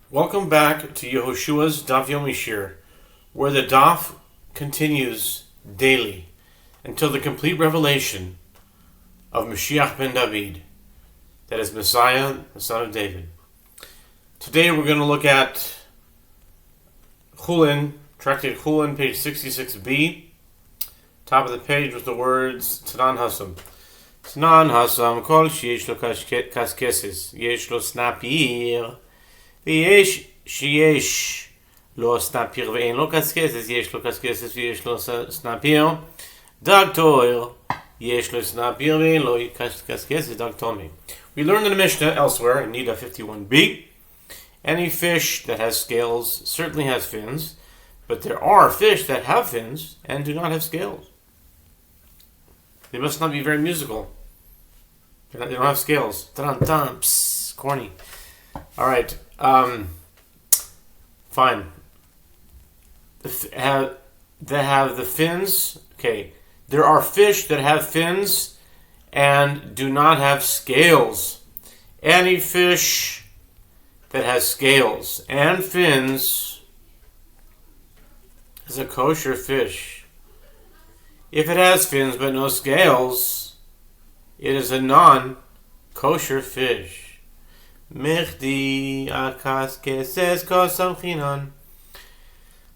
Welcome back to Yehoshua's Daf Yomi Shiur, where the Daf continues daily until the complete revelation of Mashiach ben David, that is Messiah, the son of David. Today we're going to look at Chullin, tractate Chullin, page 66b, top of the page with the words Tanan Hasam. Tanan Hasam, kol sheyesh lo kaskeses, yesh lo snapir, ויש שיש לו סנפיר ואין לו קסקסס, יש לו קסקסס ויש לו סנפיר, דג טויר, יש לו סנפיר ואין לו קסקסס, דג טומי. We learned in the Mishnah elsewhere in Nida 51b, any fish that has scales certainly has fins, but there are fish that have fins and do not have scales. They must not be very musical. They don't have scales. Dun-dun, psst, corny. Alright. Fine. That have the fins. Okay. There are fish that have fins and do not have scales. Any fish that has scales and fins is a kosher fish. If it has fins but no scales, it is a non-kosher fish. Mechdi akas keses kosam chinan.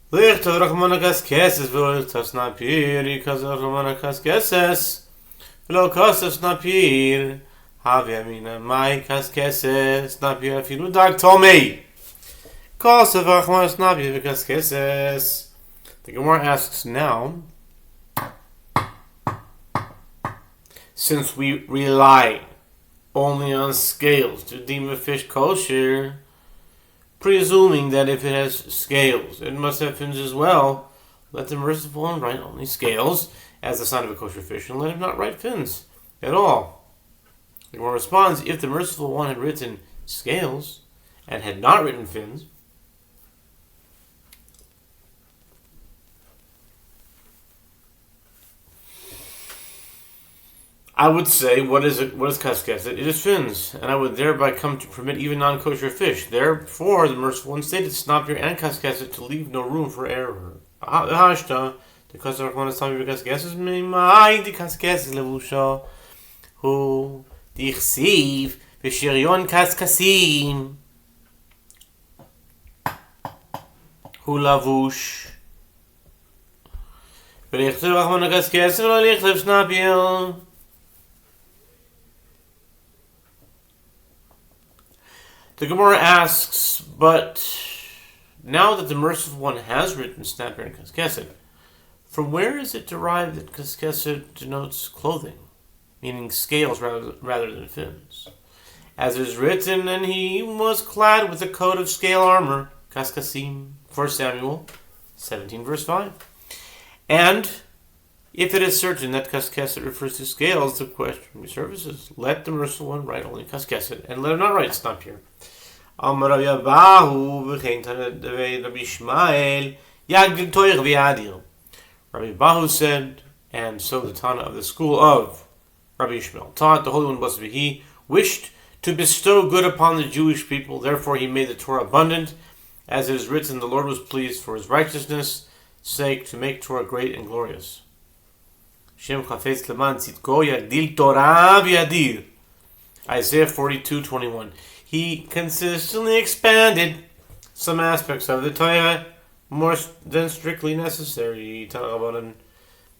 Lichtov rachman akas keses v'lo snapir. Ikas rachman akas keses v'lo kosam snapir. Havi amina mai kas keses snapir afilu dag tomei. Kosam rachman snapir v'kas keses. The Gemara asks now, since we rely only on scales to deem a fish kosher, presuming that if it has scales, it must have fins as well, let the merciful one write only scales as the sign of a kosher fish, and let him not write fins at all. The Gemara responds, if the merciful one had written scales and had not written fins, I would say, what is kaskeset? It is fins, and I would thereby come to permit even non-kosher fish. Therefore, the merciful one stated snapir and kaskeset to leave no room for error. Hashta, the kaskeset one is telling me kaskeset meimai the kaskeset levusha hu dichsiv v'shirion kaskasim hu lavush v'lichtiv achman kaskeset v'lichtiv snapir. The Gemara asks, but now that the merciful one has written snapir and kaskeset, from where is it derived that kaskeset denotes clothing, meaning scales rather than fins? As it is written, and he was clad with a coat of scale armor, kaskasim, 1 Samuel 17 verse 5. And if it is certain that kaskeset refers to scales, the question resurfaces. Let the merciful one write only kaskeset, and let him not write snapir. Amar Rabbi Abahu v'chein Tanei Rabbi Ishmael yagdil toich v'yadir. Rabbi Abahu said, and so the Tana of the school of Rabbi Ishmael taught, the Holy One, blessed be He, wished to bestow good upon the Jewish people. Therefore He made the Torah abundant, as it is written, the Lord was pleased for His righteousness' sake to make Torah great and glorious. Shem chafetz leman tzidko yagdil Torah v'yadir. Isaiah 42:21. He consistently expanded some aspects of the Torah more than strictly necessary.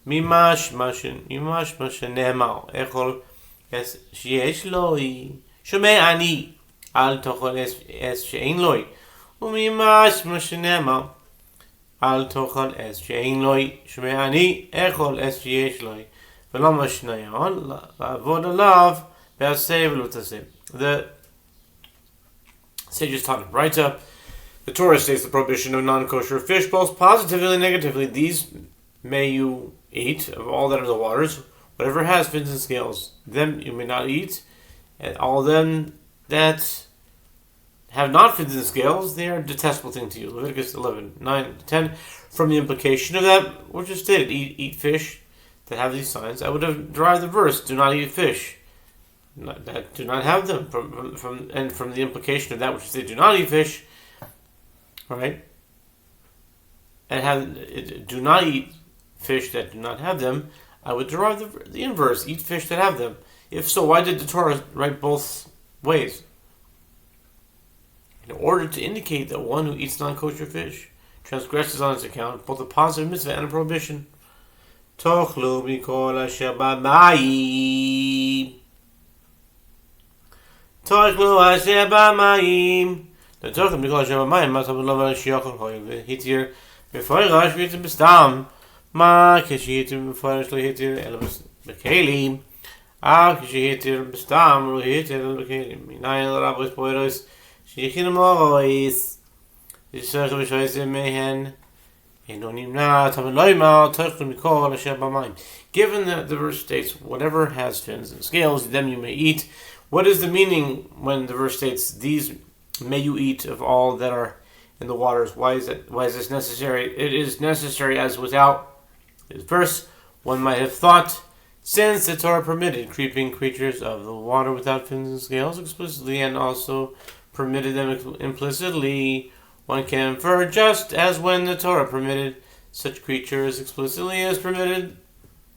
Mimash mashin ne'emar echol es sheyesh loi shomei ani al tochol es she'ein loi umimash mashin ne'emar al tochol es she'ein loi shomei ani echol es sheyesh loi v'lo mashnayon la'avod alav ve'aseh v'lo taseh. The sages taught in Braita, the Torah states the prohibition of non-kosher fish, both positively and negatively. These may you eat of all that are the waters, whatever has fins and scales. Them you may not eat, and all them that have not fins and scales, they are a detestable thing to you. Leviticus 11:9-10. From the implication of that which is stated, eat fish that have these signs, I would have derived the verse, do not eat fish that do not have them, from the implication of that which they do not eat fish, right? And do not eat fish that do not have them, I would derive the inverse, eat fish that have them. If so, why did the Torah write both ways? In order to indicate that one who eats non-kosher fish transgresses on his account both a positive mitzvah and a prohibition. Tochlu mikol asher b'mayim. Tochlu asher b'mayim. The tochlu mikol asher b'mayim. Matzah b'lova shiachol hoy v'hitir b'foirash v'hitir b'stam. Ma kishihitir b'foirash lo hitir ela b'kelim. Av kishihitir b'stam lo hitir ela b'kelim. Minayin l'rabos poiros shichin mois. Yisach v'shoyse mehen. Given that the verse states, whatever has fins and scales, them you may eat. What is the meaning when the verse states, these may you eat of all that are in the waters? Why is this necessary? It is necessary as without this verse, one might have thought, since the Torah permitted creeping creatures of the water without fins and scales explicitly, and also permitted them implicitly, one can infer just as when the Torah permitted such creatures explicitly as permitted,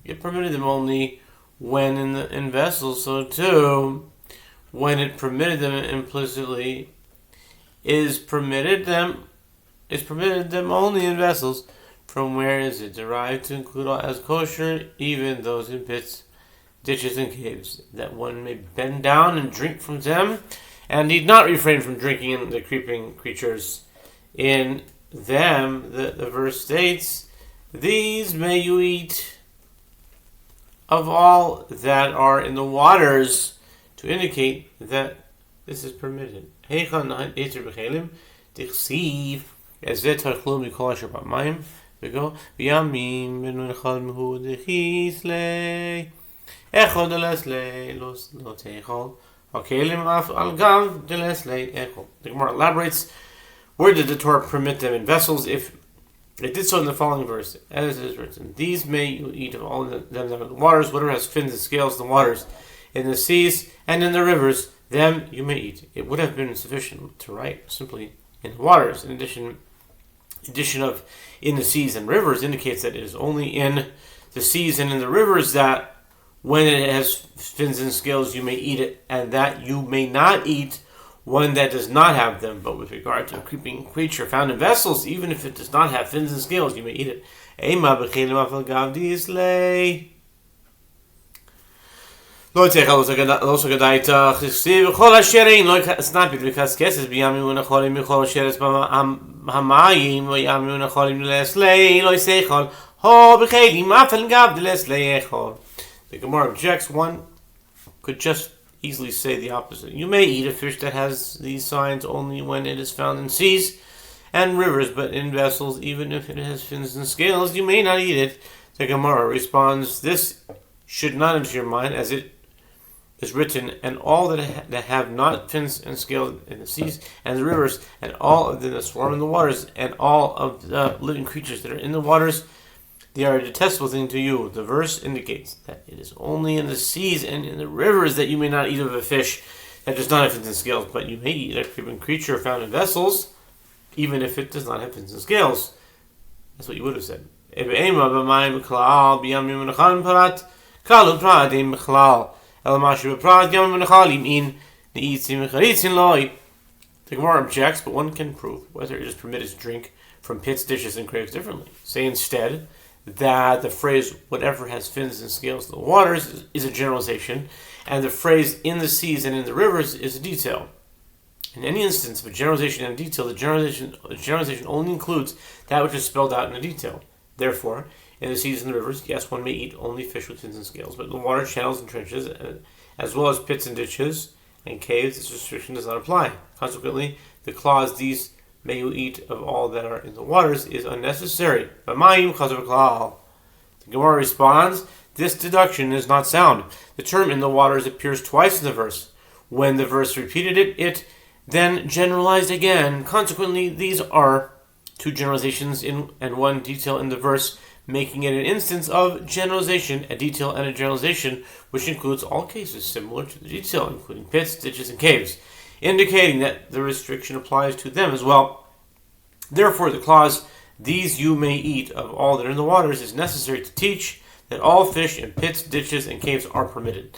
it permitted them only when in vessels, so too, when it permitted them implicitly, is permitted them only in vessels. From where is it derived to include as kosher even those in pits, ditches, and caves, that one may bend down and drink from them, and need not refrain from drinking in the creeping creatures. In them, the verse states, these may you eat of all that are in the waters, to indicate that this is permitted. The Gemara elaborates, where did the Torah permit them in vessels? If it did so in the following verse, as it is written, these may you eat of all them that are in the waters, whatever has fins and scales in the waters, in the seas and in the rivers, them you may eat. It would have been sufficient to write simply in the waters. In addition of in the seas and rivers indicates that it is only in the seas and in the rivers that when it has fins and scales you may eat it, and that you may not eat one that does not have them. But with regard to a creeping creature found in vessels, even if it does not have fins and scales, you may eat it. It's not because cases biyami when acholim michol sheres hamayim or yami when acholim leslei lo seichol ho b'chelim afel gav leslei echol. The Gemara objects, one could just easily say the opposite. You may eat a fish that has these signs only when it is found in seas and rivers, but in vessels, even if it has fins and scales, you may not eat it. The Gemara responds, this should not enter your mind, as it is written, and all that have not fins and scales in the seas and the rivers, and all of them that swarm in the waters, and all of the living creatures that are in the waters, they are a detestable thing to you. The verse indicates that it is only in the seas and in the rivers that you may not eat of a fish that does not have fins and scales, but you may eat a creeping creature found in vessels, even if it does not have fins and scales. That's what you would have said. The Gemara objects, but one can prove whether it is permitted to drink from pits, dishes, and craves differently. Say instead that the phrase whatever has fins and scales in the waters is a generalization, and the phrase in the seas and in the rivers is a detail. In any instance of a generalization and a detail, the generalization only includes that which is spelled out in the detail. Therefore, in the seas and the rivers, yes, one may eat only fish with fins and scales, but in the water, channels, and trenches, as well as pits and ditches and caves, this restriction does not apply. Consequently, the clause, these may you eat of all that are in the waters, is unnecessary. The Gemara responds, this deduction is not sound. The term in the waters appears twice in the verse. When the verse repeated it, it then generalized again. Consequently, these are two generalizations and one detail in the verse, making it an instance of generalization, a detail and a generalization, which includes all cases similar to the detail, including pits, ditches, and caves, indicating that the restriction applies to them as well. Therefore, the clause, "These you may eat of all that are in the waters," is necessary to teach that all fish in pits, ditches, and caves are permitted.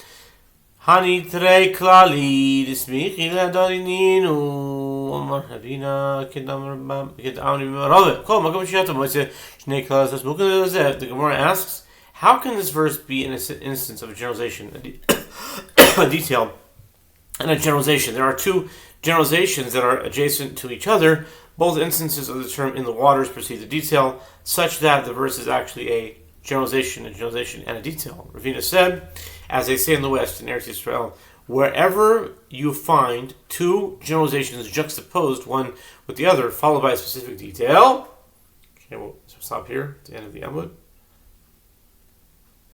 Hani trei klali dismichi ladorininu Omar Havina Kedamri Marove. Kol Makom Shiata Moise Shnei Klas Asmukin Lezev. The Gemara asks, how can this verse be an instance of a generalization, a detail, and a generalization? There are two generalizations that are adjacent to each other. Both instances of the term "in the waters" precede the detail, such that the verse is actually a generalization, and a detail. Ravina said, as they say in the West, in Eretz Yisrael, wherever you find two generalizations juxtaposed one with the other, followed by a specific detail. Okay, we'll stop here at the end of the Amud.